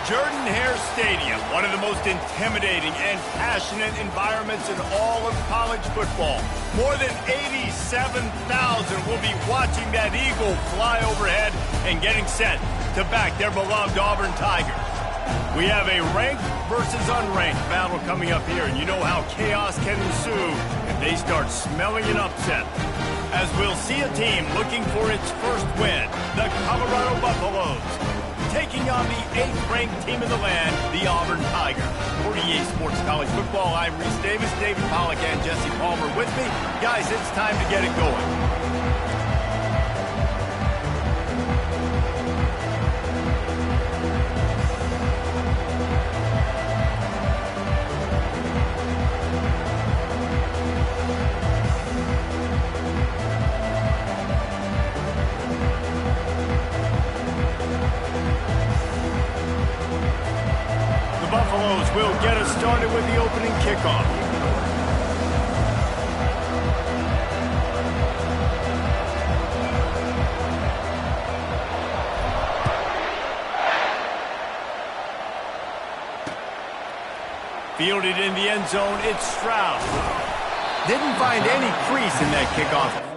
Jordan-Hare Stadium, one of the most intimidating and passionate environments in all of college football. More than 87,000 will be watching that eagle fly overhead and getting set to back their beloved Auburn Tigers. We have a ranked versus unranked battle coming up here, and you know how chaos can ensue if they start smelling an upset. As we'll see a team looking for its first win, the Colorado Buffaloes, taking on the 8th-ranked team in the land, the Auburn Tigers. For EA Sports College Football, I'm Reese Davis, David Pollack, and Jesse Palmer with me. Guys, it's time to get it going. Buffaloes will get us started with the opening kickoff. Fielded in the end zone, it's Stroud. Didn't find any crease in that kickoff.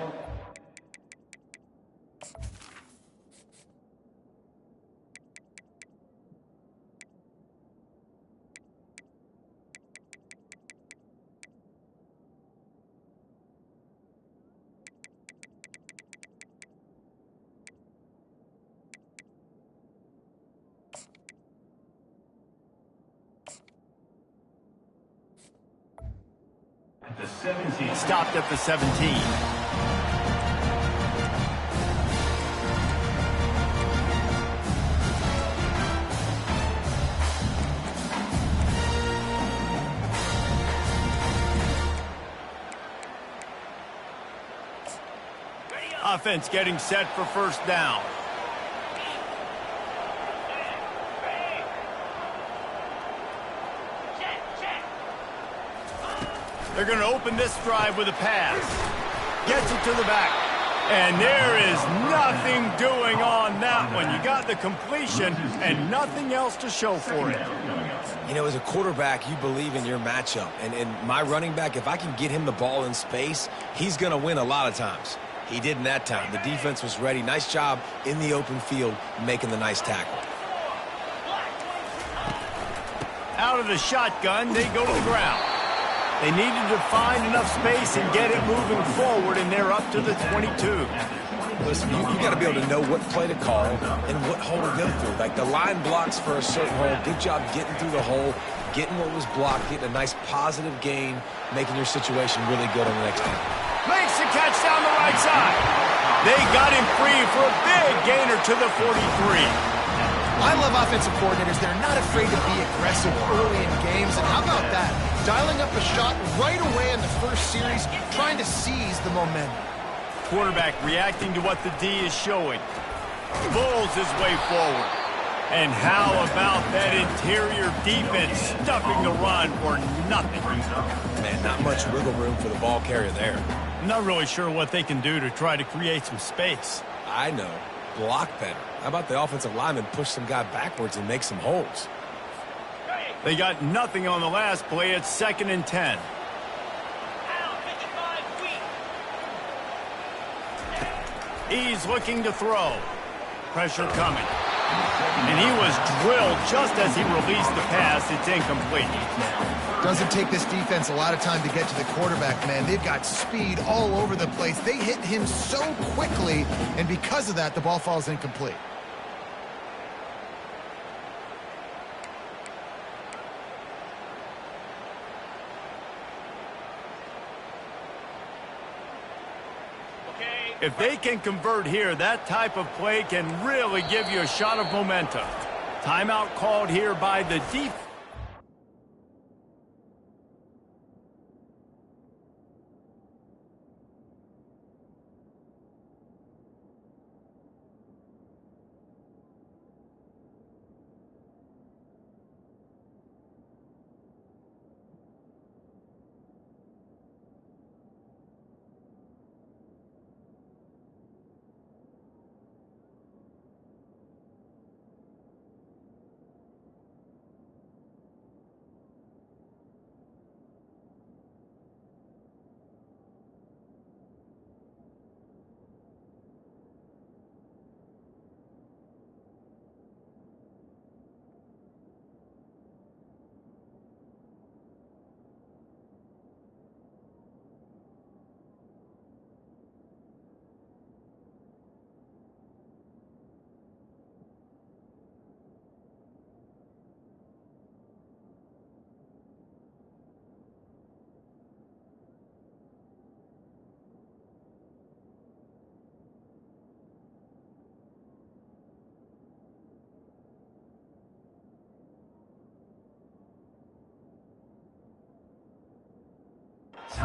The 17. Stopped at the 17. Offense getting set for first down. They're going to open this drive with a pass. Gets it to the back. And there is nothing doing on that one. You got the completion and nothing else to show for it. You know, as a quarterback, you believe in your matchup. And my running back, if I can get him the ball in space, he's going to win a lot of times. He didn't that time. The defense was ready. Nice job in the open field making the nice tackle. Out of the shotgun, they go to the ground. They needed to find enough space and get it moving forward, and they're up to the 22. Listen, you got to be able to know what play to call and what hole to go through. Like the line blocks for a certain hole. Good job getting through the hole, getting what was blocked, getting a nice positive gain, making your situation really good on the next time. Makes the catch down the right side. They got him free for a big gainer to the 43. I love offensive coordinators. They're not afraid to be aggressive early in games. And how about that? Dialing up a shot right away in the first series, trying to seize the momentum. Quarterback reacting to what the D is showing. Pulls his way forward. And how about that interior defense stuffing the run for nothing? Man, not much wiggle room for the ball carrier there. I'm not really sure what they can do to try to create some space. I know. Block better. How about the offensive lineman push some guy backwards and make some holes? They got nothing on the last play. It's 2nd and 10. He's looking to throw. Pressure coming. And he was drilled just as he released the pass. It's incomplete. Doesn't take this defense a lot of time to get to the quarterback, man. They've got speed all over the place. They hit him so quickly, and because of that, the ball falls incomplete. If they can convert here, that type of play can really give you a shot of momentum. Timeout called here by the defense.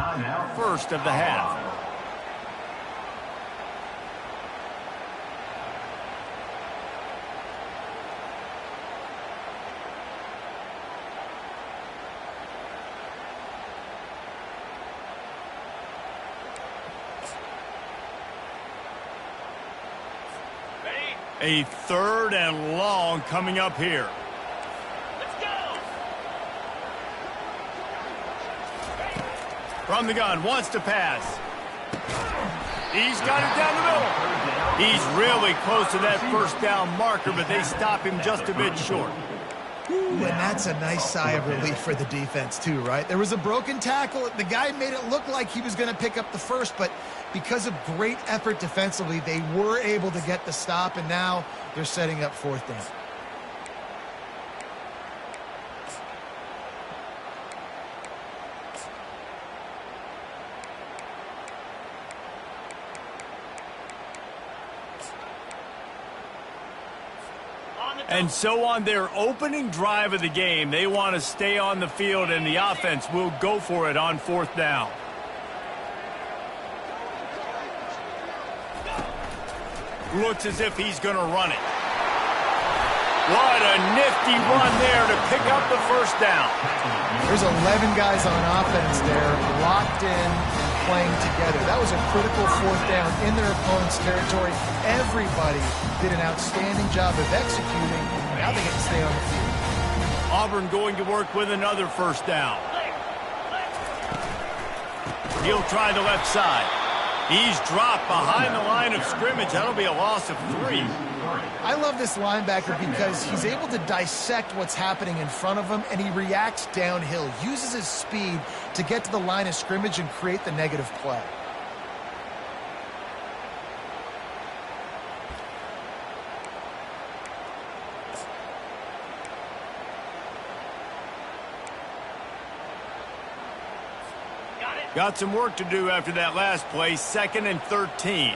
Timeout. First of the half. A 3rd and long coming up here. Let's go. From the gun, wants to pass. He's got it down the middle. He's really close to that first down marker, but they stop him just a bit short. And that's a nice sigh of relief for the defense, too, right? There was a broken tackle. The guy made it look like he was going to pick up the first, but because of great effort defensively, they were able to get the stop, and now they're setting up 4th down. And so on their opening drive of the game, they want to stay on the field, and the offense will go for it on 4th down. Looks as if he's going to run it. What a nifty run there to pick up the first down. There's 11 guys on offense there, locked in and playing together. That was a critical 4th down in their opponent's territory. Everybody did an outstanding job of executing. Now they get to stay on the field. Auburn going to work with another first down. He'll try the left side. He's dropped behind the line of scrimmage. That'll be a loss of 3. I love this linebacker because he's able to dissect what's happening in front of him, and he reacts downhill, uses his speed to get to the line of scrimmage and create the negative play. Got some work to do after that last play, 2nd and 13.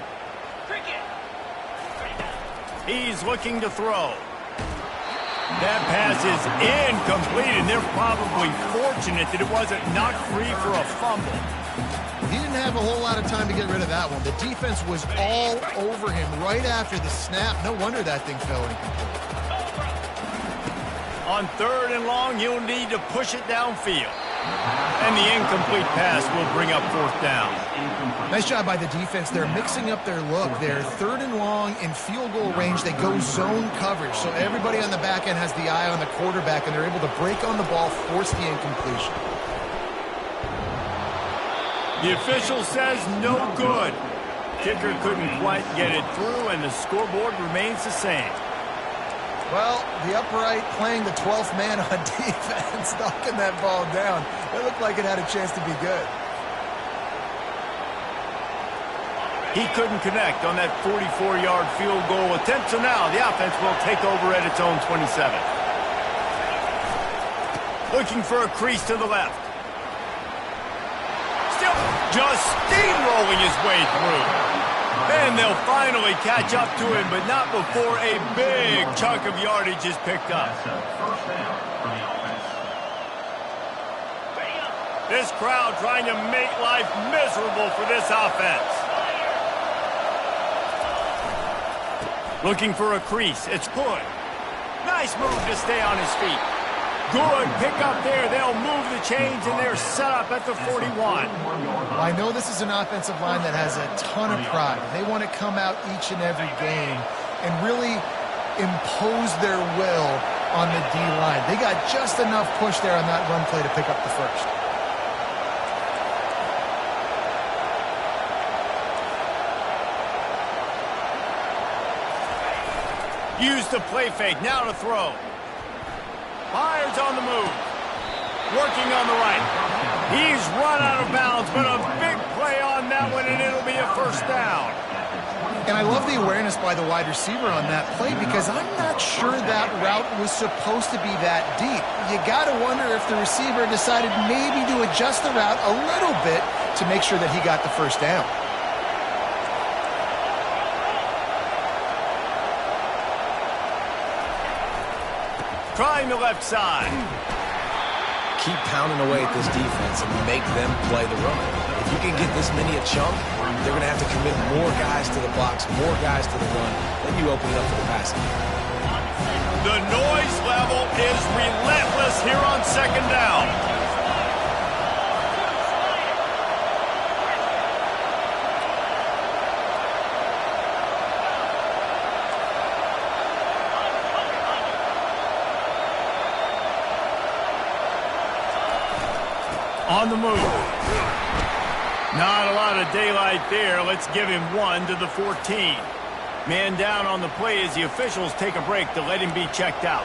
He's looking to throw. That pass is incomplete, and they're probably fortunate that it wasn't knocked free for a fumble. He didn't have a whole lot of time to get rid of that one. The defense was all over him right after the snap. No wonder that thing fell incomplete. On 3rd and long, you'll need to push it downfield. And the incomplete pass will bring up 4th down. Nice job by the defense. They're mixing up their look. They're 3rd and long in field goal range. They go zone coverage. So everybody on the back end has the eye on the quarterback, and they're able to break on the ball, force the incompletion. The official says no good. Kicker couldn't quite get it through, and the scoreboard remains the same. Well, the upright playing the 12th man on defense, knocking that ball down. It looked like it had a chance to be good. He couldn't connect on that 44-yard field goal attempt, so now the offense will take over at its own 27. Looking for a crease to the left. Still just steamrolling his way through. And they'll finally catch up to him, but not before a big chunk of yardage is picked up. This crowd trying to make life miserable for this offense. Looking for a crease. It's good. Nice move to stay on his feet. Good pickup there. They'll move the chains, and they're set up at the 41. I know this is an offensive line that has a ton of pride. They want to come out each and every game and really impose their will on the D-line. They got just enough push there on that run play to pick up the first. Use the play fake. Now to throw. Myers on the move. Working on the right. He's run out of bounds, but a big play on that one, and it'll be a first down. And I love the awareness by the wide receiver on that play because I'm not sure that route was supposed to be that deep. You got to wonder if the receiver decided maybe to adjust the route a little bit to make sure that he got the first down. Trying the left side. keep pounding away at this defense and make them play the run. If you can get this many a chunk, they're going to have to commit more guys to the box, more guys to the run. Then you open it up for the passing. The noise level is relentless here on second down. On the move. Not a lot of daylight there. Let's give him 1 to the 14. Man down on the play as the officials take a break to let him be checked out.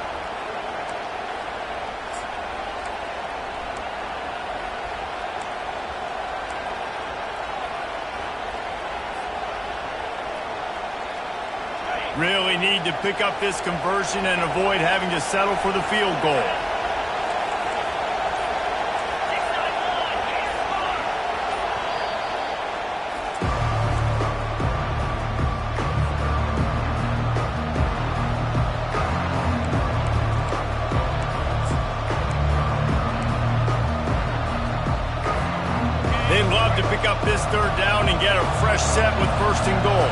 Really need to pick up this conversion and avoid having to settle for the field goal. They'd love to pick up this third down and get a fresh set with first and goal.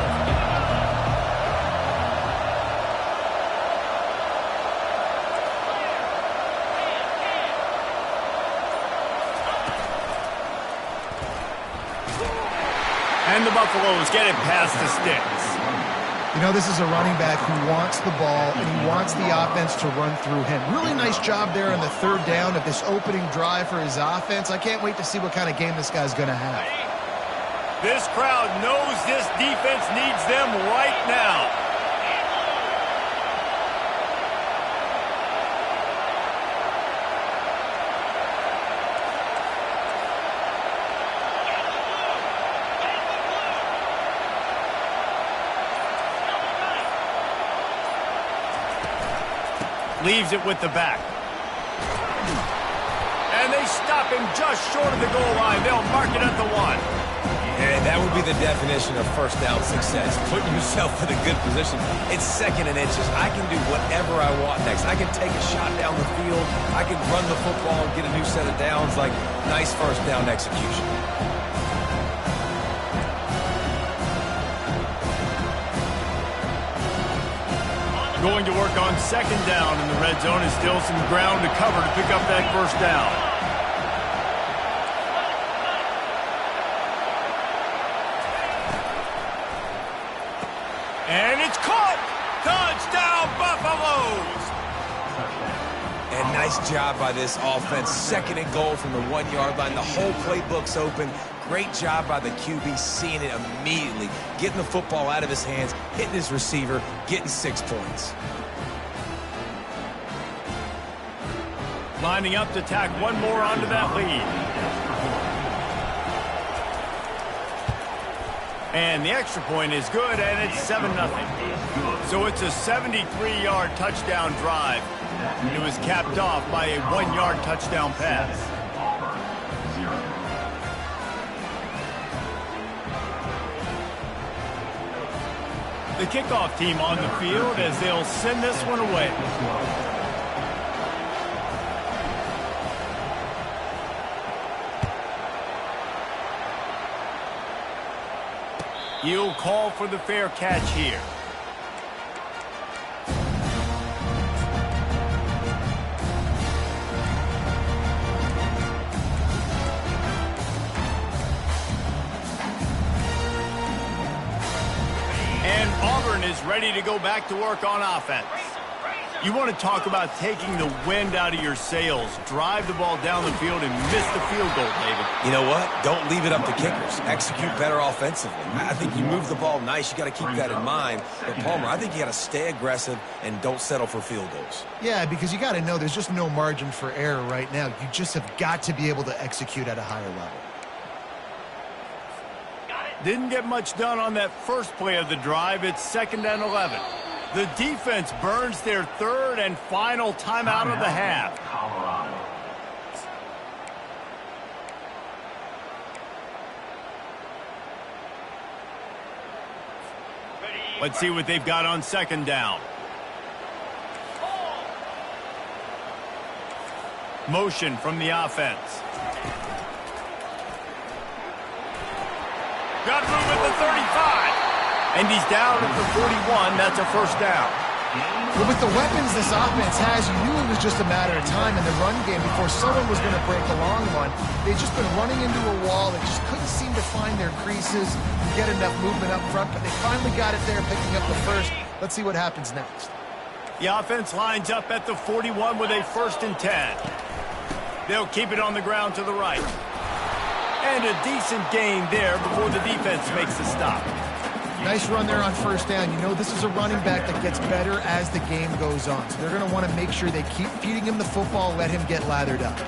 And the Buffaloes get it past the sticks. You know, this is a running back who wants the ball, and he wants the offense to run through him. Really nice job there on the third down of this opening drive for his offense. I can't wait to see what kind of game this guy's going to have. This crowd knows this defense needs them right now. Leaves it with the back. And they stop him just short of the goal line. They'll mark it at the 1. And that would be the definition of first down success, putting yourself in a good position. It's second and inches. I can do whatever I want next. I can take a shot down the field. I can run the football and get a new set of downs. Like, nice first down execution. Going to work on second down in the red zone, and still some ground to cover to pick up that first down. And it's caught! Touchdown, Buffaloes! And nice job by this offense. Second and goal from the 1-yard line. The whole playbook's open. Great job by the QB, seeing it immediately, getting the football out of his hands, hitting his receiver, getting 6 points. Lining up to tack one more onto that lead. And the extra point is good, and it's 7-0. So it's a 73-yard touchdown drive. It was capped off by a 1-yard touchdown pass. The kickoff team on the field as they'll send this one away. You'll call for the fair catch here. And Auburn is ready to go back to work on offense. You want to talk about taking the wind out of your sails. Drive the ball down the field and miss the field goal, David. You know what? Don't leave it up to kickers. Execute better offensively. I think you move the ball nice. You got to keep that in mind. But, Palmer, I think you got to stay aggressive and don't settle for field goals. Yeah, because you got to know there's just no margin for error right now. You just have got to be able to execute at a higher level. Didn't get much done on that first play of the drive. It's 2nd and 11. The defense burns their third and final timeout of the half. Let's see what they've got on second down. Motion from the offense. Got room at the 35. And he's down at the 41. That's a first down. Well, with the weapons this offense has, you knew it was just a matter of time in the run game before someone was going to break a long one. They've just been running into a wall. They just couldn't seem to find their creases and get enough movement up front, but they finally got it there, picking up the first. Let's see what happens next. The offense lines up at the 41 with a 1st and 10. They'll keep it on the ground to the right. And a decent gain there before the defense makes the stop. Nice run there on 1st down. You know this is a running back that gets better as the game goes on. So they're going to want to make sure they keep feeding him the football, let him get lathered up.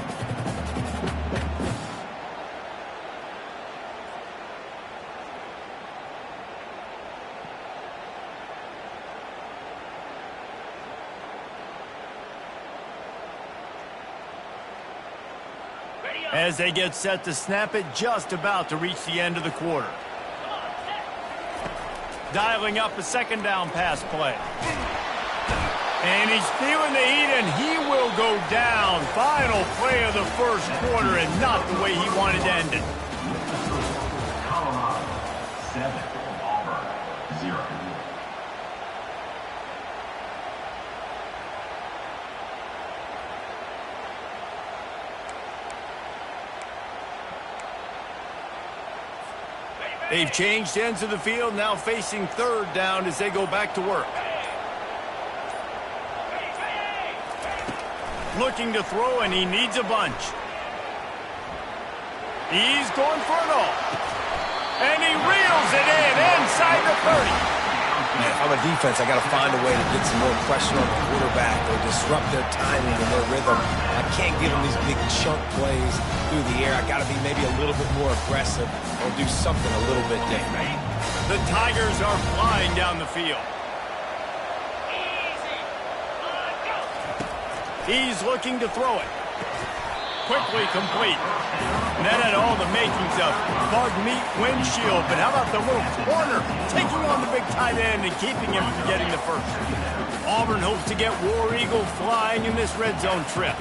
As they get set to snap it, just about to reach the end of the quarter. Dialing up a 2nd down pass play. And he's feeling the heat, and he will go down. Final play of the 1st quarter, and not the way he wanted to end it. Colorado 7, Auburn 0. They've changed ends of the field, now facing 3rd down as they go back to work. Looking to throw, and he needs a bunch. He's going for it all. And he reels it in inside the 30. Man, if I'm a defense, I got to find a way to get some more pressure on the quarterback or disrupt their timing and their rhythm. I can't give them these big chunk plays through the air. I got to be maybe a little bit more aggressive or do something a little bit different. The Tigers are flying down the field. He's looking to throw it. Quickly complete. And that had all the makings of bug meat windshield. But how about the little corner taking on the big tight end and keeping him from getting the first? Auburn hopes to get War Eagle flying in this red zone trip.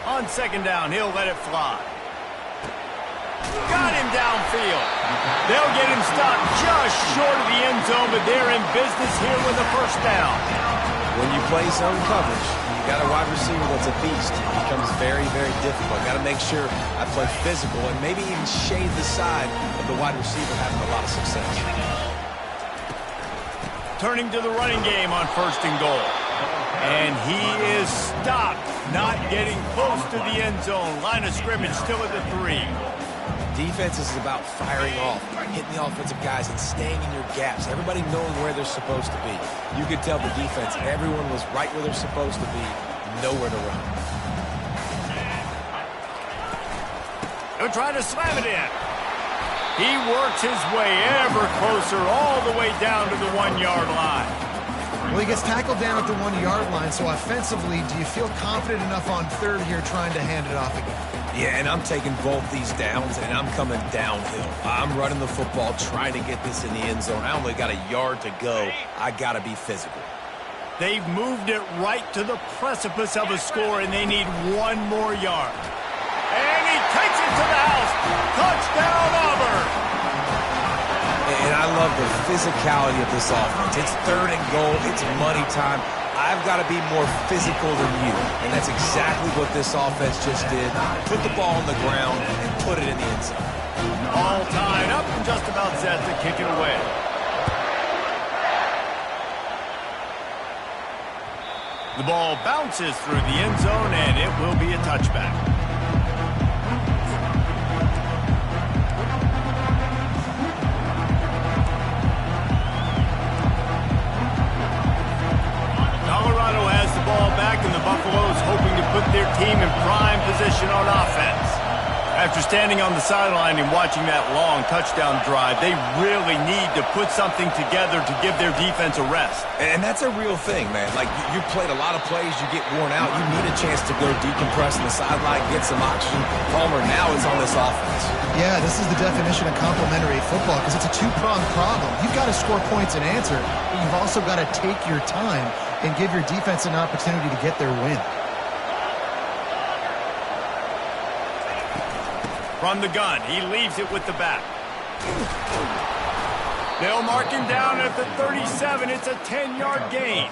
On 2nd down, he'll let it fly. Got him downfield. They'll get him stopped just short of the end zone, but they're in business here with a 1st down. When you play zone coverage, you got a wide receiver that's a beast. It becomes very, very difficult. Got to make sure I play physical and maybe even shade the side of the wide receiver having a lot of success. Turning to the running game on 1st and goal. And he is stopped, not getting close to the end zone. Line of scrimmage still at the 3. Defense is about firing off, hitting the offensive guys, and staying in your gaps. Everybody knowing where they're supposed to be. You could tell the defense, everyone was right where they're supposed to be, nowhere to run. He'll try to slam it in. He works his way ever closer, all the way down to the 1-yard line. Well, he gets tackled down at the 1-yard line, so offensively, do you feel confident enough on 3rd here trying to hand it off again? Yeah, and I'm taking both these downs, and I'm coming downhill. I'm running the football, trying to get this in the end zone. I only got a yard to go. I got to be physical. They've moved it right to the precipice of a score, and they need 1 more yard. And he takes it to the house. Touchdown, Auburn. And I love the physicality of this offense. It's 3rd and goal. It's money time. I've got to be more physical than you. And that's exactly what this offense just did. Put the ball on the ground and put it in the end zone. All tied up and just about set to kick it away. The ball bounces through the end zone, and it will be a touchback. Colorado has the ball back, and the Buffaloes hoping to put their team in prime position on offense. After standing on the sideline and watching that long touchdown drive, they really need to put something together to give their defense a rest. And that's a real thing, man. Like, you played a lot of plays, you get worn out, you need a chance to go decompress on the sideline, get some oxygen. Palmer now is on this offense. Yeah, this is the definition of complementary football because it's a two-pronged problem. You've got to score points and answer, but you've also got to take your time and give your defense an opportunity to get their win. From the gun, he leaves it with the back. They'll mark him down at the 37. It's a 10-yard gain.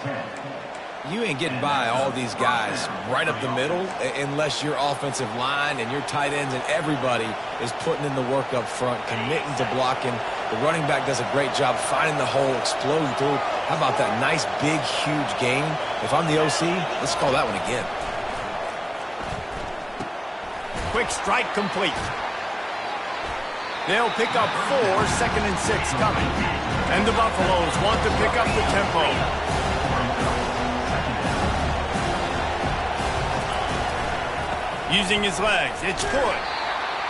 You ain't getting by all these guys right up the middle unless your offensive line and your tight ends and everybody is putting in the work up front, committing to blocking. The running back does a great job finding the hole, exploding through. How about that nice, big, huge gain? If I'm the OC, let's call that one again. Quick strike complete. They'll pick up 4, 2nd and 6 coming. And the Buffaloes want to pick up the tempo. Using his legs, it's good.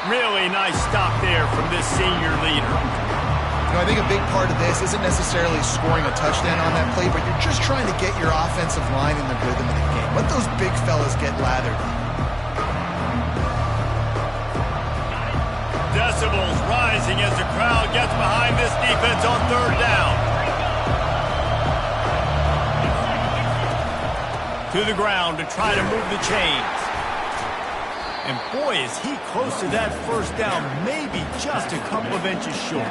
Really nice stop there from this senior leader. You know, I think a big part of this isn't necessarily scoring a touchdown on that play, but you're just trying to get your offensive line in the rhythm of the game. Let those big fellas get lathered. Decibels rising as the crowd gets behind this defense on 3rd down. To the ground to try to move the chains. And boy, is he close to that 1st down, maybe just a couple of inches short.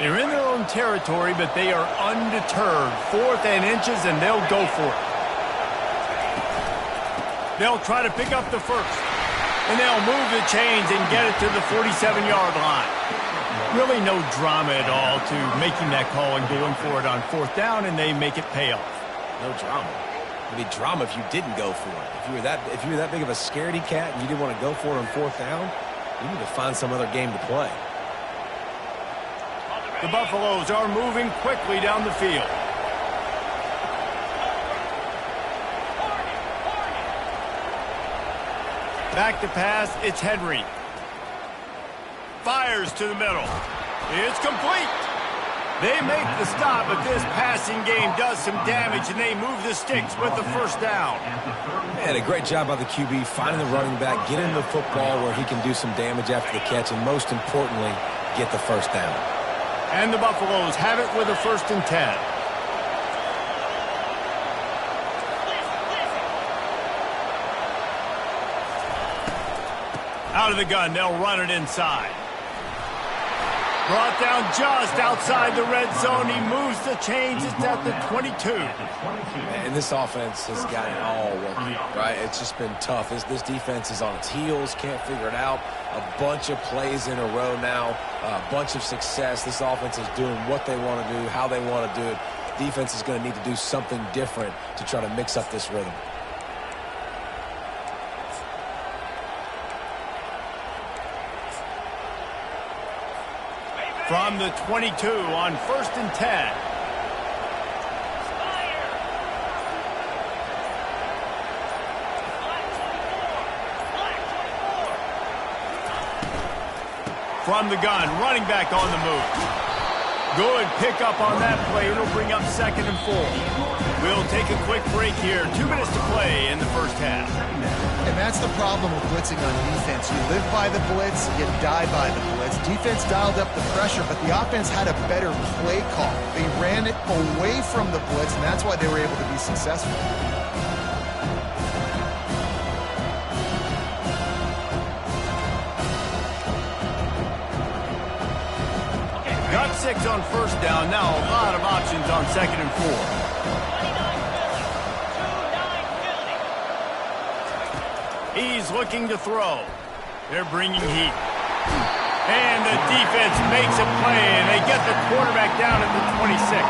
They're in their own territory, but they are undeterred. 4th and inches, and they'll go for it. They'll try to pick up the 1st. And they'll move the chains and get it to the 47-yard line. Really no drama at all to making that call and going for it on 4th down, and they make it pay off. No drama. It'd be drama if you didn't go for it. If you were that big of a scaredy cat and you didn't want to go for it on 4th down, you need to find some other game to play. The Buffaloes are moving quickly down the field. Back to pass, it's Henry. Fires to the middle. It's complete. They make the stop, but this passing game does some damage, and they move the sticks with the 1st down. Man, a great job by the QB, finding the running back, getting the football where he can do some damage after the catch, and most importantly, get the 1st down. And the Buffaloes have it with a 1st and 10. Out of the gun, they'll run it inside. Brought down just outside the red zone. He moves the chains. It's at the 22. And this offense has got it all working, right? It's just been tough. This defense is on its heels, can't figure it out. A bunch of plays in a row now, a bunch of success. This offense is doing what they want to do, how they want to do it. Defense is going to need to do something different to try to mix up this rhythm. From the 22 on 1st and 10. From the gun, running back on the move. Good pickup on that play. It'll bring up 2nd and 4. We'll take a quick break here. 2 minutes to play in the 1st half. And that's the problem with blitzing on defense. You live by the blitz, you die by the blitz. Defense dialed up the pressure, but the offense had a better play call. They ran it away from the blitz, and that's why they were able to be successful. Got 6 on 1st down. Now a lot of options on 2nd and 4. He's looking to throw. They're bringing heat. And the defense makes a play, and they get the quarterback down at the 26.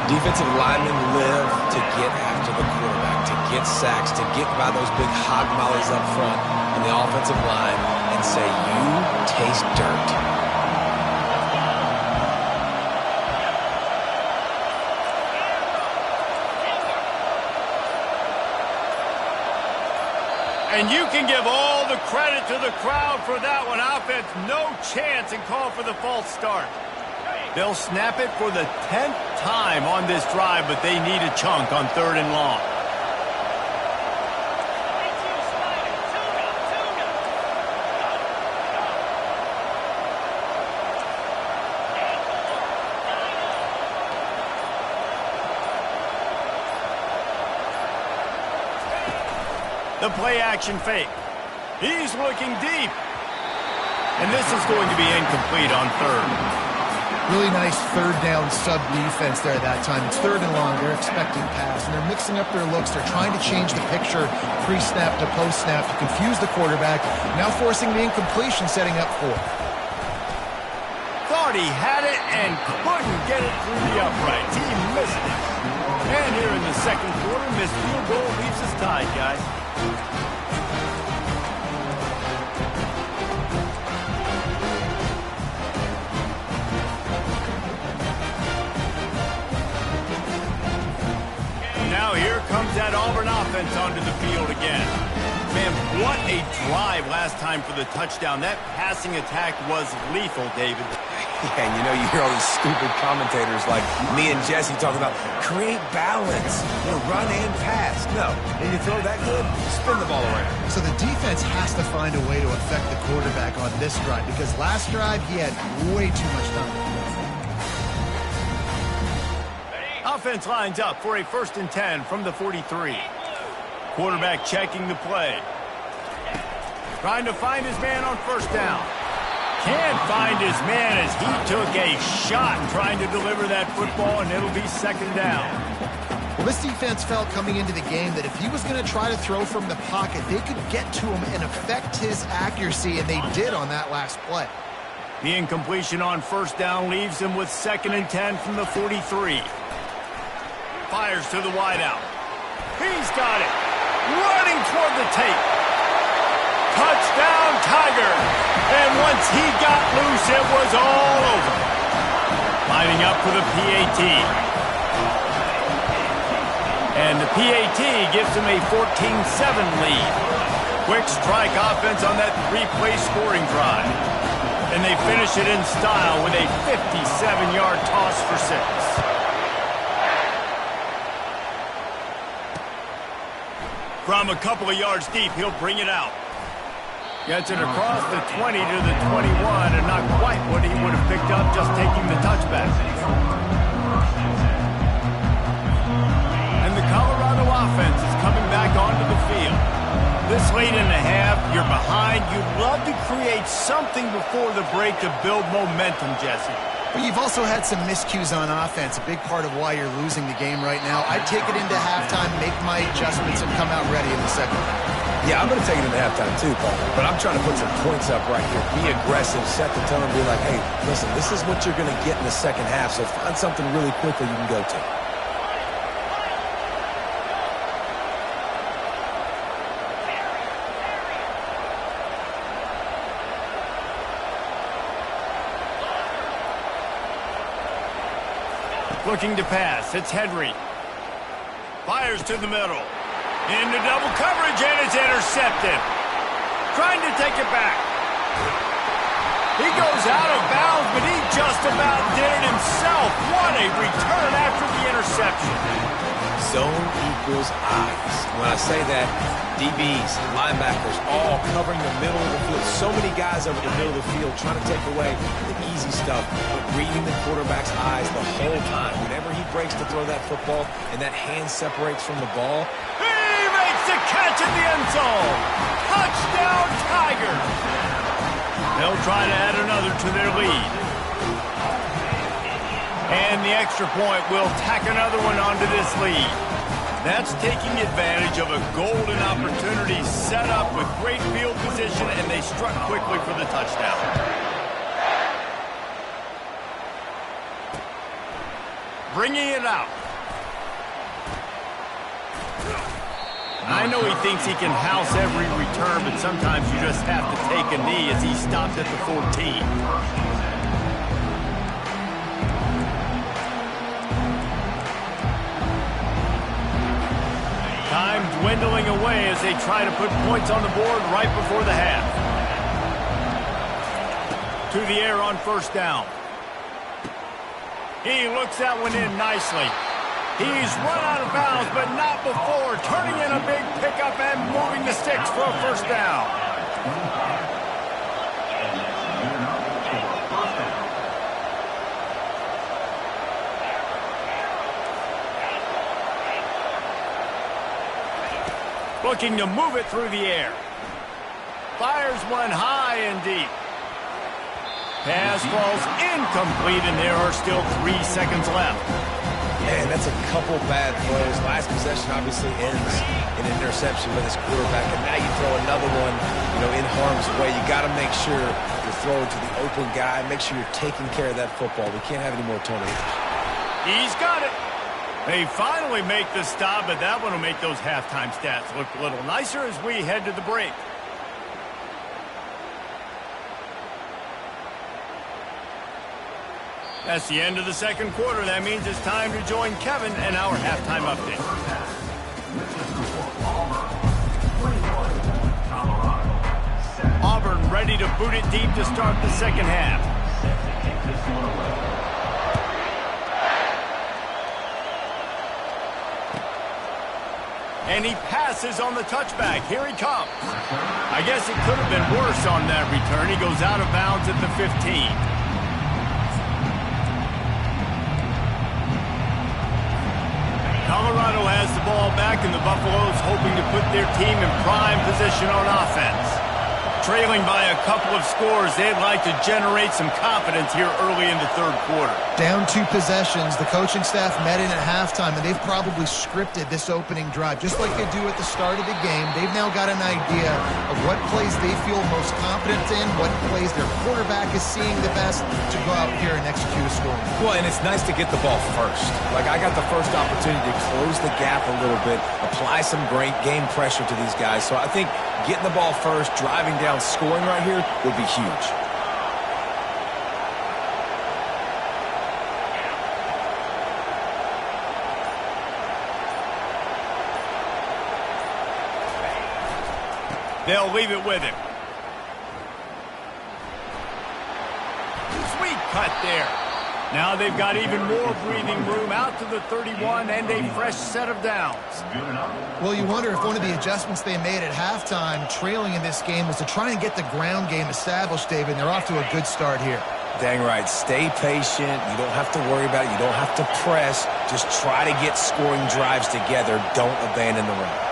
Defensive linemen live to get after the quarterback, to get sacks, to get by those big hog mollies up front on the offensive line and say, you taste dirt. And you can give all the credit to the crowd for that one. Offense, no chance, and call for the false start. They'll snap it for the 10th time on this drive, but they need a chunk on 3rd and long. The play action fake. He's looking deep. And this is going to be incomplete on 3rd. Really nice 3rd down sub defense there at that time. It's 3rd and long. They're expecting pass, and they're mixing up their looks. They're trying to change the picture pre-snap to post-snap to confuse the quarterback, now forcing the incompletion, setting up 4th. Thought he had it and couldn't get it through the uprights. He missed it. And here in the 2nd quarter, missed field goal leaves us tied, guys. Now here comes that Auburn offense onto the field again. Man, what a drive last time for the touchdown. That passing attack was lethal, David. Yeah, and you know, you hear all these stupid commentators like me and Jesse talking about create balance, run and pass. No, when you throw that good, spin the ball around. So the defense has to find a way to affect the quarterback on this drive, because last drive he had way too much time. Offense lines up for a 1st and 10 from the 43. Quarterback checking the play. Trying to find his man on 1st down. Can't find his man as he took a shot trying to deliver that football, and it'll be 2nd down. Well, this defense felt coming into the game that if he was going to try to throw from the pocket, they could get to him and affect his accuracy, and they did on that last play. The incompletion on 1st down leaves him with 2nd and 10 from the 43. Fires to the wideout. He's got it. Running toward the tape. Touchdown, Tiger. And once he got loose, it was all over. Lining up for the PAT. And the PAT gives him a 14-7 lead. Quick strike offense on that 3-play scoring drive. And they finish it in style with a 57-yard toss for 6. From a couple of yards deep, he'll bring it out. Gets it across the 20 to the 21, and not quite what he would have picked up just taking the touchback. And the Colorado offense is coming back onto the field. This late in the half, you're behind. You'd love to create something before the break to build momentum, Jesse. But you've also had some miscues on offense, a big part of why you're losing the game right now. I'd take it into halftime, make my adjustments, and come out ready in the 2nd half. Yeah, I'm going to take it into halftime too, Paul. But I'm trying to put some points up right here. Be aggressive, set the tone, and be like, hey, listen, this is what you're going to get in the 2nd half, so find something really quickly you can go to. Looking to pass. It's Henry. Fires to the middle. Into double coverage, and it's intercepted. Trying to take it back. He goes out of bounds, but he just about did it himself. What a return after the interception. Zone equals eyes. When I say that, DBs, linebackers, all covering the middle of the field. So many guys over the middle of the field trying to take away the easy stuff, but reading the quarterback's eyes the whole time. Whenever he breaks to throw that football and that hand separates from the ball, he makes the catch in the end zone. Touchdown, Tigers. They'll try to add another to their lead. And the extra point will tack another one onto this lead. That's taking advantage of a golden opportunity set up with great field position, and they struck quickly for the touchdown. bringing it out. I know he thinks he can house every return, but sometimes you just have to take a knee as he stopped at the 14. Time dwindling away as they try to put points on the board right before the half. To the air on first down. He looks that one in nicely. He's run out of bounds, but not before turning in a big pickup and moving the sticks for a first down. Looking to move it through the air. Fires one high and deep. Pass falls incomplete, and there are still 3 seconds left. Man, that's a couple bad throws. Last possession obviously ends in an interception with his quarterback, and now you throw another one, in harm's way. You got to make sure you're throwing to the open guy. Make sure you're taking care of that football. We can't have any more turnovers. He's got it. They finally make the stop, but that one will make those halftime stats look a little nicer as we head to the break. That's the end of the second quarter. That means it's time to join Kevin and our halftime update. Auburn ready to boot it deep to start the second half. And he passes on the touchback. Here he comes. I guess it could have been worse on that return. He goes out of bounds at the 15. Colorado has the ball back, and the Buffaloes hoping to put their team in prime position on offense. Trailing by a couple of scores, they'd like to generate some confidence here early in the third quarter. Down 2 possessions, the coaching staff met in at halftime, and they've probably scripted this opening drive. Just like they do at the start of the game, they've now got an idea of what plays they feel most confident in, what plays their quarterback is seeing the best to go out here and execute a score. Well, and it's nice to get the ball first. Like, I got the first opportunity to close the gap a little bit, apply some great game pressure to these guys. So I think getting the ball first, driving down, scoring right here would be huge. They'll leave it with him. Sweet cut there. Now they've got even more breathing room out to the 31 and a fresh set of downs. Well, you wonder if one of the adjustments they made at halftime, trailing in this game, was to try and get the ground game established, David, and they're off to a good start here. Dang right. Stay patient. You don't have to worry about it. You don't have to press. Just try to get scoring drives together. Don't abandon the run.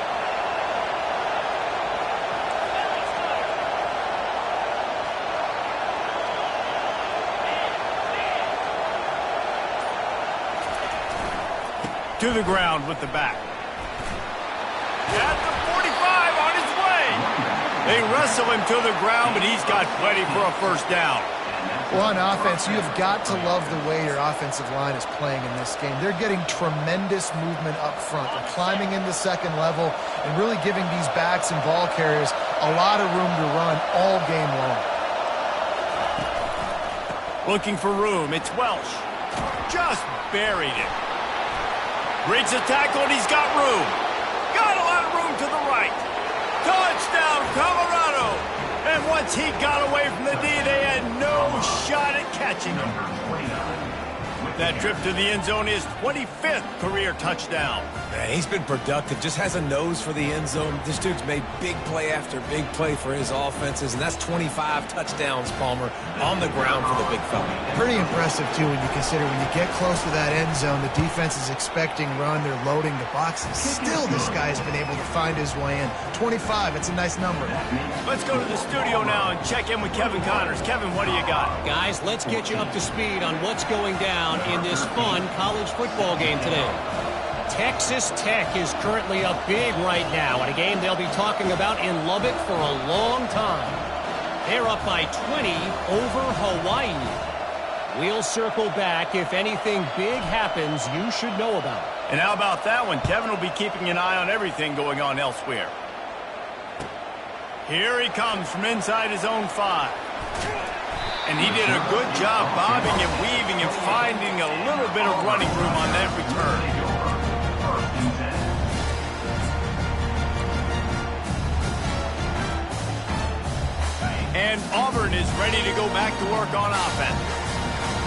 To the ground with the back. At the 45 on his way. They wrestle him to the ground, but he's got plenty for a first down. Well, on offense, you've got to love the way your offensive line is playing in this game. They're getting tremendous movement up front. They're climbing in the second level and really giving these backs and ball carriers a lot of room to run all game long. Looking for room. It's Welsh. Just buried it. Breaks the tackle, and he's got room. Got a lot of room to the right. Touchdown, Colorado. And once he got away from the D, they had no shot at catching him. That trip to the end zone is 25th career touchdown. Man, he's been productive, just has a nose for the end zone. This dude's made big play after big play for his offenses, and that's 25 touchdowns, Palmer, on the ground for the big fella. Pretty impressive, too, when you consider when you get close to that end zone, the defense is expecting run, they're loading the boxes. Still, this guy's been able to find his way in. 25, it's a nice number. Let's go to the studio now and check in with Kevin Connors. Kevin, what do you got? Guys, let's get you up to speed on what's going down in this fun college football game today. Texas Tech is currently up big right now in a game they'll be talking about in Lubbock for a long time. They're up by 20 over Hawaii. We'll circle back. If anything big happens, you should know about it. And how about that one? Kevin will be keeping an eye on everything going on elsewhere. Here he comes from inside his own 5. And he did a good job bobbing and weaving and finding a little bit of running room on that return. And Auburn is ready to go back to work on offense.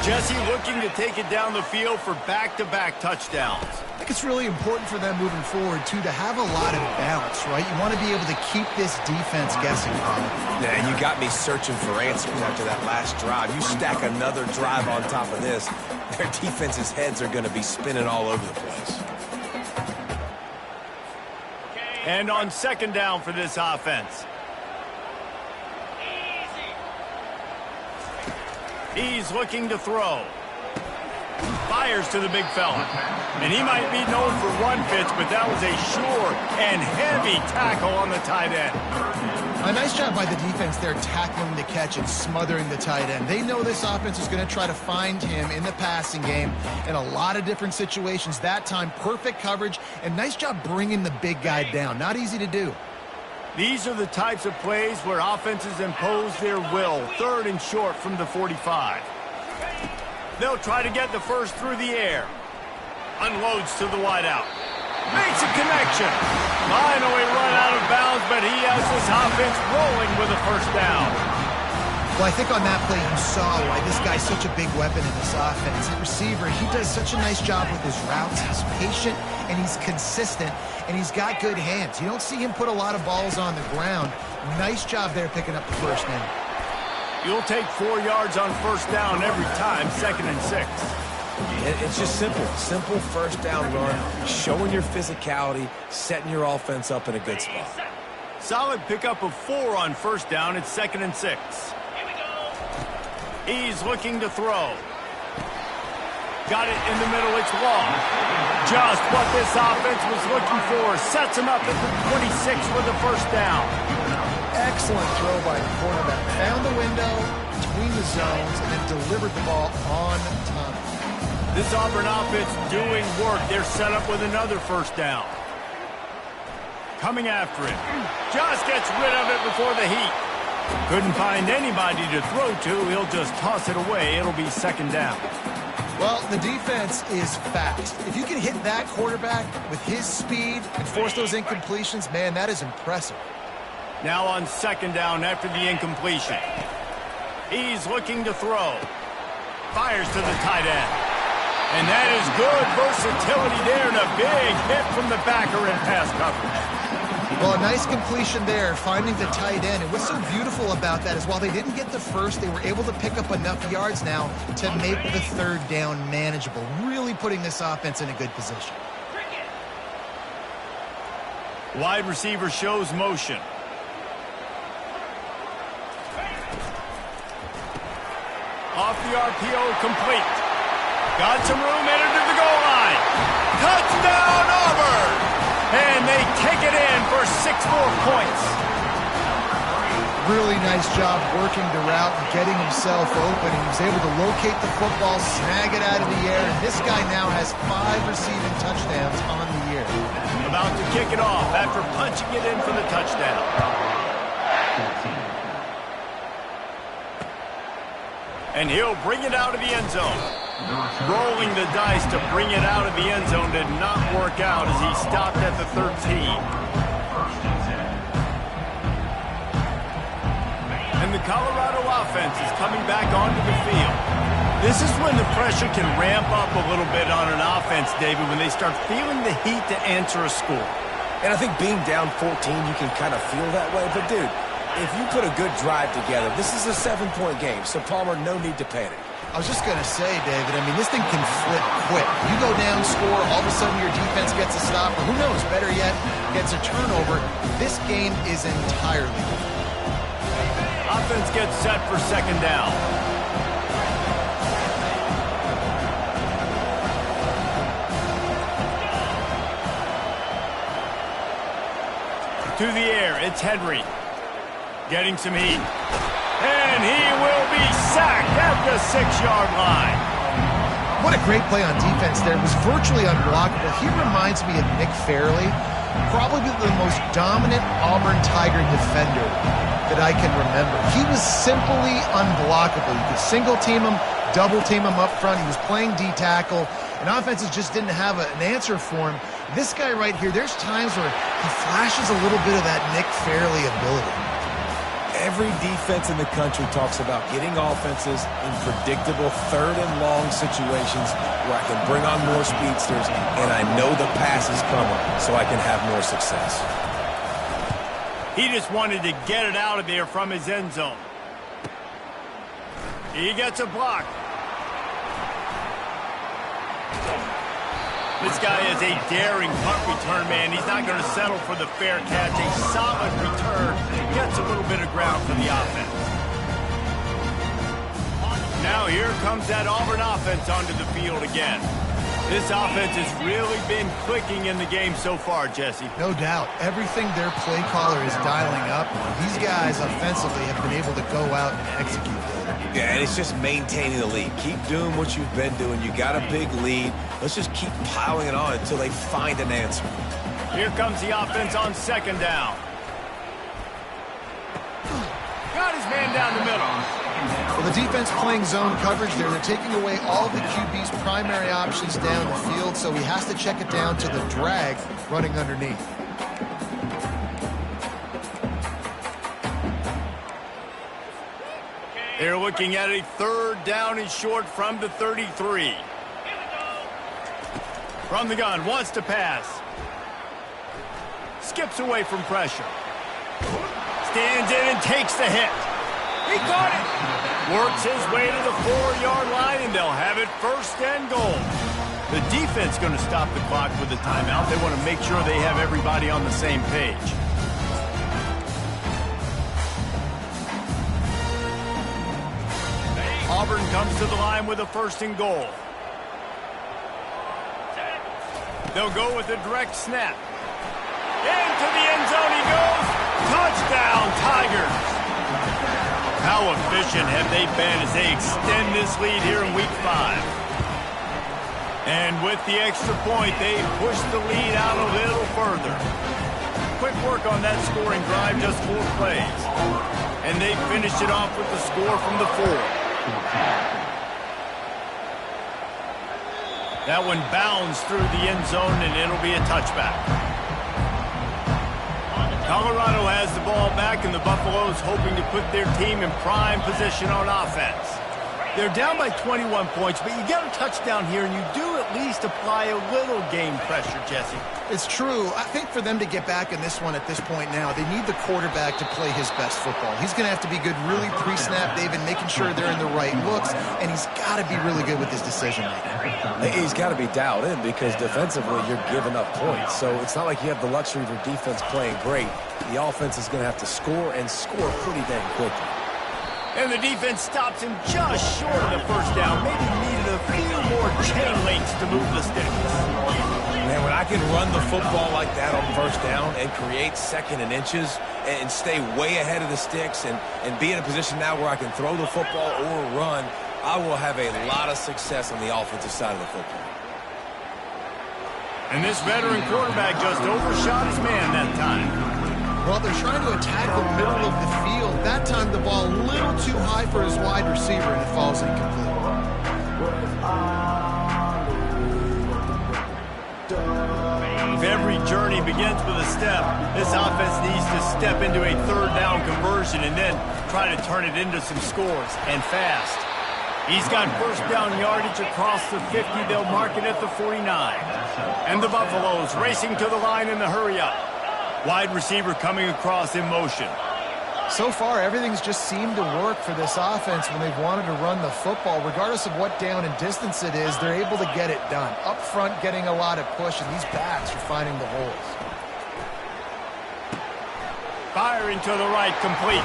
Jesse looking to take it down the field for back-to-back touchdowns. I think it's really important for them moving forward, too, to have a lot of balance, right? You want to be able to keep this defense guessing. Yeah, and you got me searching for answers after that last drive. You stack another drive on top of this, their defense's heads are going to be spinning all over the place. And on second down for this offense. He's looking to throw. Fires to the big fella. And he might be known for run fits, but that was a sure and heavy tackle on the tight end. A nice job by the defense there tackling the catch and smothering the tight end. They know this offense is going to try to find him in the passing game in a lot of different situations. That time, perfect coverage, and nice job bringing the big guy down. Not easy to do. These are the types of plays where offenses impose their will. Third and short from the 45. They'll try to get the first through the air. Unloads to the wideout. Makes a connection. Finally run out of bounds, but he has this offense rolling with a first down. Well, I think on that play you saw why this guy's such a big weapon in this offense. At receiver, he does such a nice job with his routes. He's patient and he's consistent and he's got good hands. You don't see him put a lot of balls on the ground. Nice job there picking up the first down. You'll take 4 yards on first down every time, 2nd and 6. It's just simple. Simple first down run, showing your physicality, setting your offense up in a good spot. Solid pickup of 4 on first down. It's 2nd and 6. He's looking to throw. Got it in the middle. It's long. Just what this offense was looking for. Sets him up at the 26 with the first down. Excellent throw by the cornerback. Found the window between the zones and then delivered the ball on time. This Auburn offense doing work. They're set up with another first down. Coming after it. Just gets rid of it before the heat. Couldn't find anybody to throw to. He'll just toss it away. It'll be 2nd down. Well, the defense is fast. If you can hit that quarterback with his speed and force those incompletions, man, that is impressive. Now on 2nd down after the incompletion. He's looking to throw. Fires to the tight end. And that is good versatility there and a big hit from the backer in pass coverage. Well, a nice completion there, finding the tight end. And what's so beautiful about that is while they didn't get the first, they were able to pick up enough yards now to make the 3rd down manageable, really putting this offense in a good position. Wide receiver shows motion. Off the RPO, complete. Got some room, headed to the goal line. Touchdown, Auburn! And they take it in for 6 more points. Really nice job working the route and getting himself open. He was able to locate the football, snag it out of the air, and this guy now has 5 receiving touchdowns on the year. About to kick it off after punching it in for the touchdown. And he'll bring it out of the end zone. Rolling the dice to bring it out of the end zone did not work out as he stopped at the 13. And the Colorado offense is coming back onto the field. This is when the pressure can ramp up a little bit on an offense, David, when they start feeling the heat to answer a score. And I think being down 14, you can kind of feel that way. But, dude, if you put a good drive together, this is a 7-point game, so Palmer, no need to panic. I was just going to say, David, I mean, this thing can flip quick. You go down, score, all of a sudden your defense gets a stop, or who knows, better yet, gets a turnover. This game is entirely different. Offense gets set for 2nd down. To the air, it's Henry. Getting some heat. And he will be sacked at the 6-yard line. What a great play on defense there. It was virtually unblockable. He reminds me of Nick Fairley, probably the most dominant Auburn Tiger defender that I can remember. He was simply unblockable. You could single team him, double team him up front. He was playing D-tackle, and offenses just didn't have an answer for him. This guy right here, there's times where he flashes a little bit of that Nick Fairley ability. Every defense in the country talks about getting offenses in predictable third and long situations where I can bring on more speedsters and I know the pass is coming so I can have more success. He just wanted to get it out of there from his end zone. He gets a block. This guy is a daring punt return man. He's not going to settle for the fair catch. A solid return. Gets a little bit of ground for the offense. Now here comes that Auburn offense onto the field again. This offense has really been clicking in the game so far, Jesse. No doubt. Everything their play caller is dialing up. These guys offensively have been able to go out and execute. Yeah, and it's just maintaining the lead. Keep doing what you've been doing. You got a big lead. Let's just keep piling it on until they find an answer. Here comes the offense on 2nd down. Got his man down the middle. Well, the defense playing zone coverage there. They're taking away all the QB's primary options down the field, so he has to check it down to the drag running underneath. They're looking at a 3rd down and short from the 33. From the gun, wants to pass. Skips away from pressure. Stands in and takes the hit. He caught it. Works his way to the 4-yard line, and they'll have it 1st and goal. The defense going to stop the clock with a timeout. They want to make sure they have everybody on the same page. Auburn comes to the line with a 1st and goal. They'll go with a direct snap. Into the end zone he goes. Touchdown, Tigers. How efficient have they been as they extend this lead here in Week 5? And with the extra point, they push the lead out a little further. Quick work on that scoring drive, just 4 plays. And they finished it off with the score from the 4. That one bounds through the end zone, and it'll be a touchback. Colorado has the ball back, and the Buffaloes hoping to put their team in prime position on offense. They're down by 21 points, but you get a touchdown here, and you do at least apply a little game pressure, Jesse. It's true. I think for them to get back in this one at this point now, they need the quarterback to play his best football. He's going to have to be good really pre-snap, David, making sure they're in the right looks, and he's got to be really good with his decision-making. He's got to be dialed in because defensively you're giving up points. So it's not like you have the luxury of your defense playing great. The offense is going to have to score and score pretty dang quickly. And the defense stops him just short of the 1st down. Maybe needed a few more chain links to move the sticks. Man, when I can run the football like that on 1st down and create 2nd and inches and stay way ahead of the sticks and be in a position now where I can throw the football or run, I will have a lot of success on the offensive side of the football. And this veteran quarterback just overshot his man that time. Well, they're trying to attack the middle of the field. That time the ball a little too high for his wide receiver, and it falls incomplete. If every journey begins with a step, this offense needs to step into a 3rd down conversion and then try to turn it into some scores, and fast. He's got 1st down yardage across the 50. They'll mark it at the 49. And the Buffaloes racing to the line in the hurry-up. Wide receiver coming across in motion. So far, everything's just seemed to work for this offense when they've wanted to run the football. Regardless of what down and distance it is, they're able to get it done. Up front, getting a lot of push, and these backs are finding the holes. Firing to the right, complete.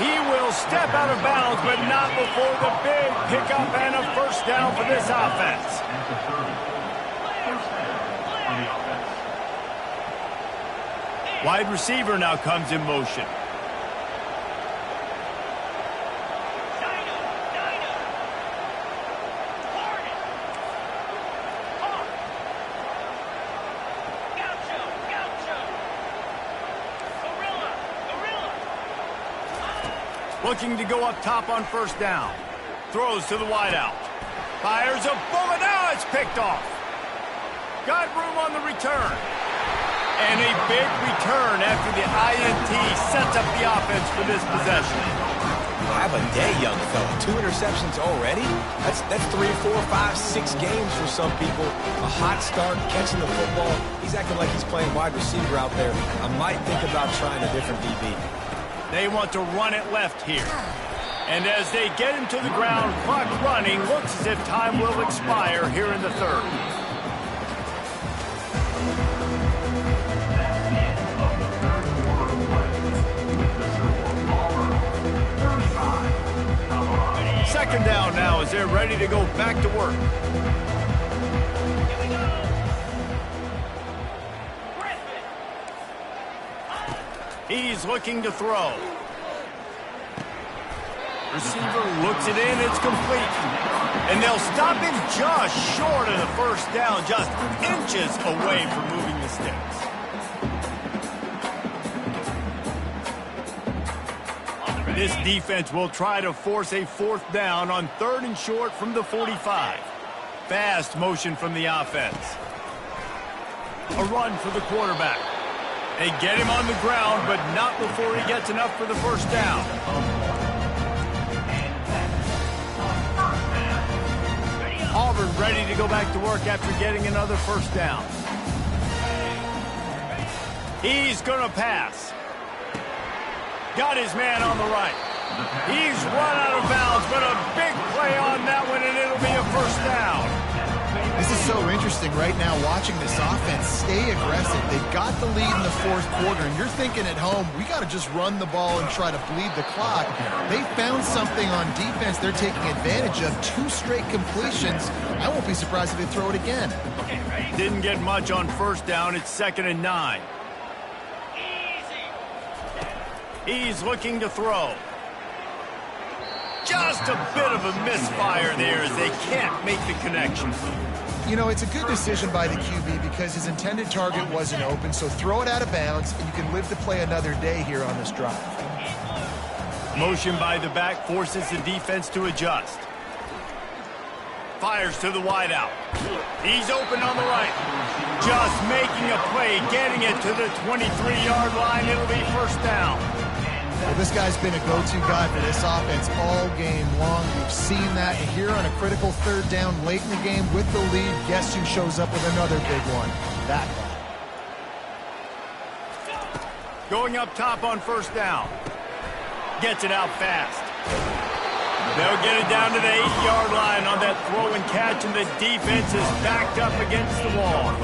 He will step out of bounds, but not before the big pickup and a 1st down for this offense. Wide receiver now comes in motion. Looking to go up top on first down. Throws to the wideout. Fires a bullet. Now it's picked off. Got room on the return. And a big return after the INT sets up the offense for this possession. Have a day, young fella. 2 interceptions already? That's 3, 4, 5, 6 games for some people. A hot start, catching the football. He's acting like he's playing wide receiver out there. I might think about trying a different DB. They want to run it left here. And as they get him to the ground, clock running, looks as if time will expire here in the third. Second down now as they're ready to go back to work. He's looking to throw. Receiver looks it in, it's complete. And they'll stop him just short of the first down, just inches away from moving the sticks. This defense will try to force a fourth down on 3rd and short from the 45. Fast motion from the offense. A run for the quarterback. They get him on the ground, but not before he gets enough for the first down. Auburn ready to go back to work after getting another first down. He's going to pass. Got his man on the right. He's run out of bounds, but a big play on that one, and it'll be a first down. This is so interesting right now, watching this offense stay aggressive. They've got the lead in the 4th quarter, and you're thinking at home, we got to just run the ball and try to bleed the clock. They found something on defense they're taking advantage of. 2 straight completions. I won't be surprised if they throw it again. Didn't get much on first down. It's 2nd and 9. He's looking to throw. Just a bit of a misfire there as they can't make the connection. You know, it's a good decision by the QB because his intended target wasn't open, so throw it out of bounds, and you can live to play another day here on this drive. Motion by the back forces the defense to adjust. Fires to the wideout. He's open on the right. Just making a play, getting it to the 23-yard line. It'll be first down. Well, this guy's been a go-to guy for this offense all game long. We've seen that here on a critical 3rd down late in the game with the lead. Guess who shows up with another big one? That guy. Going up top on first down. Gets it out fast. They'll get it down to the 8-yard line on that throw and catch, and the defense is backed up against the wall.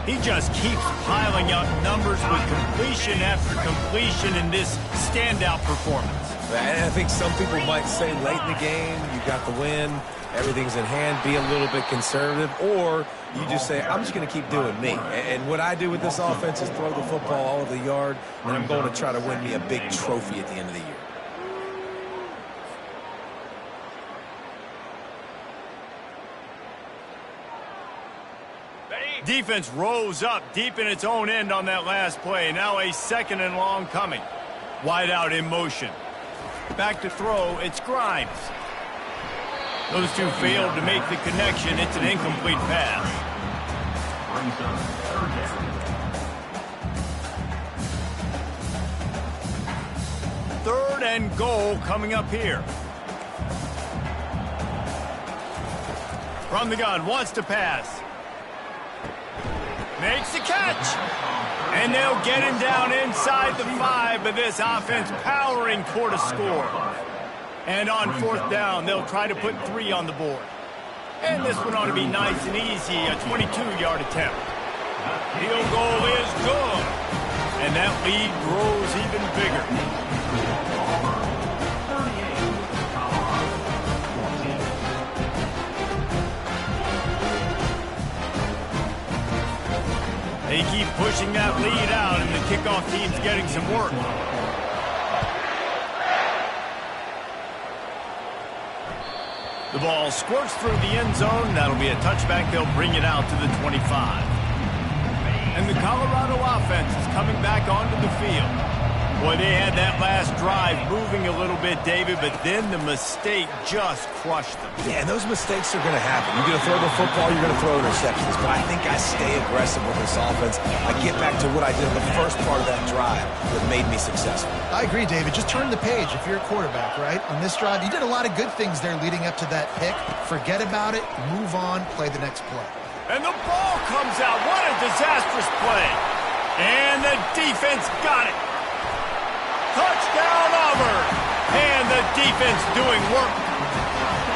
He just keeps piling up numbers with completion after completion in this standout performance. And I think some people might say late in the game, you got the win, everything's in hand, be a little bit conservative, or you just say, I'm just going to keep doing me. And what I do with this offense is throw the football all over the yard, and I'm going to try to win me a big trophy at the end of the year. Defense rose up deep in its own end on that last play. Now a 2nd and long coming. Wide out in motion. Back to throw, it's Grimes. Those two failed to make the connection. It's an incomplete pass. 3rd and goal coming up here. From the gun, wants to pass. Makes the catch. And they'll get him down inside the 5, but this offense powering toward a score. And on 4th down, they'll try to put 3 on the board. And this one ought to be nice and easy, a 22-yard attempt. Field goal is good. And that lead grows even bigger. They keep pushing that lead out, and the kickoff team's getting some work. The ball squirts through the end zone. That'll be a touchback. They'll bring it out to the 25. And the Colorado offense is coming back onto the field. Boy, they had that last drive moving a little bit, David, but then the mistake just crushed them. Yeah, and those mistakes are going to happen. You're going to throw the football, you're going to throw interceptions. But I think I stay aggressive with this offense. I get back to what I did in the first part of that drive that made me successful. I agree, David. Just turn the page if you're a quarterback, right? On this drive, you did a lot of good things there leading up to that pick. Forget about it, move on, play the next play. And the ball comes out. What a disastrous play. And the defense got it. Touchdown, Auburn. And the defense doing work